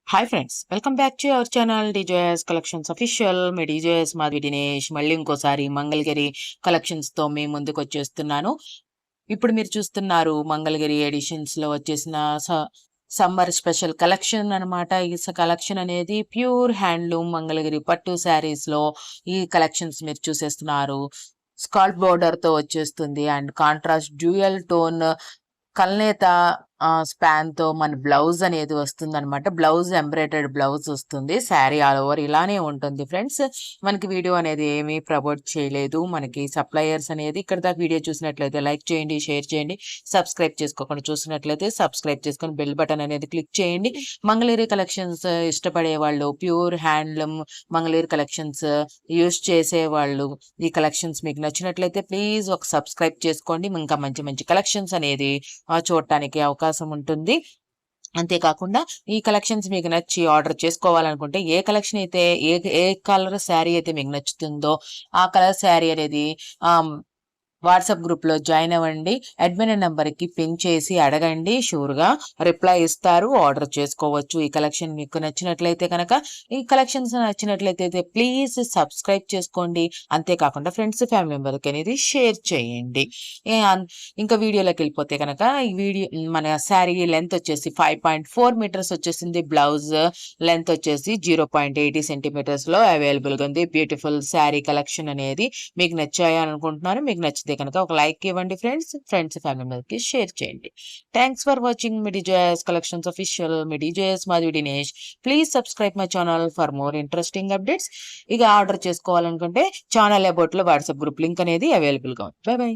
Hi friends, welcome back to our channel DJS collections official. Me DJS Madhavi Dinesh మళ్ళీ ఇంకోసారి Mangalagiri collections తో మీ ముందుకు వచ్చేస్తున్నాను. ఇప్పుడు మీరు చూస్తున్నారు మంగళగిరి ఎడిషన్స్ లో వచ్చేసిన సమ్మర్ స్పెషల్ కలెక్షన్ అన్నమాట. ఈ కలెక్షన్ అనేది ప్యూర్ హ్యాండ్లూమ్ మంగళగిరి పట్టు శారీస్ లో ఈ కలెక్షన్స్ మీరు చూసేస్తున్నారు. స్కాల్ప్ బోర్డర్ తో వచ్చేస్తుంది అండ్ కాంట్రాస్ట్ డ్యూయల్ టోన్ కల్నేత స్పాన్ తో మన బ్లౌజ్ అనేది వస్తుంది అనమాట. బ్లౌజ్ ఎంబ్రాయిడర్డ్ బ్లౌజ్ వస్తుంది. శారీ ఆల్ ఓవర్ ఇలానే ఉంటుంది ఫ్రెండ్స్. మనకి వీడియో అనేది ఏమీ ప్రమోట్ చేయలేదు. మనకి సప్లయర్స్ అనేది ఇక్కడ దాకా వీడియో చూసినట్లయితే లైక్ చేయండి, షేర్ చేయండి. సబ్స్క్రైబ్ చేసుకోకుండా చూసినట్లయితే సబ్స్క్రైబ్ చేసుకొని బెల్ బటన్ అనేది క్లిక్ చేయండి. మంగళగిరి కలెక్షన్స్ ఇష్టపడే వాళ్ళు, pure handloom Mangalagiri collections use చేసే వాళ్ళు, ఈ కలెక్షన్స్ మీకు నచ్చినట్లయితే ప్లీజ్ ఒక సబ్స్క్రైబ్ చేసుకోండి. ఇంకా మంచి మంచి కలెక్షన్స్ అనేది చూడటానికి అవకాశం ఉంటుంది. అంతేకాకుండా ఈ కలెక్షన్స్ మీకు నచ్చి ఆర్డర్ చేసుకోవాలనుకుంటే ఏ కలెక్షన్ అయితే ఏ కలర్ శారీ అయితే మీకు నచ్చుతుందో ఆ కలర్ శారీ అనేది వాట్సాప్ గ్రూప్ లో జాయిన్ అవ్వండి. అడ్మిన్ నెంబర్ కి పిన్ చేసి అడగండి, షూర్ గా రిప్లై ఇస్తారు. ఆర్డర్ చేసుకోవచ్చు. ఈ కలెక్షన్ మీకు నచ్చినట్లయితే కనుక, ఈ కలెక్షన్స్ నచ్చినట్లయితే ప్లీజ్ సబ్స్క్రైబ్ చేసుకోండి. అంతేకాకుండా ఫ్రెండ్స్, ఫ్యామిలీ మెంబర్ కి అనేది షేర్ చేయండి. ఇంకా వీడియోలోకి వెళ్ళిపోతే కనుక, ఈ వీడియో మన శారీ లెంత్ వచ్చేసి 5.4 మీటర్స్ వచ్చేసింది. బ్లౌజ్ లెంత్ వచ్చేసి 0.80 సెంటీమీటర్స్ లో అవైలబుల్ గా ఉంది. బ్యూటిఫుల్ శారీ కలెక్షన్ అనేది మీకు నచ్చాయని అనుకుంటున్నాను. మీకు నచ్చితే కనుక ఒక లైక్ ఇవ్వండి ఫ్రెండ్స్, ఫ్యామిలీ మెంబర్కి షేర్ చేయండి. Thanks for watching me DJS collections official. Me DJS Madhavi Dinesh. Please subscribe my channel for more interesting updates. ఇక ఆర్డర్ చేసుకోవాలనుకుంటే ఛానల్ అబౌట్ లో వాట్సాప్ గ్రూప్ లింక్ అనేది అవైలబుల్ గా ఉంది. By by.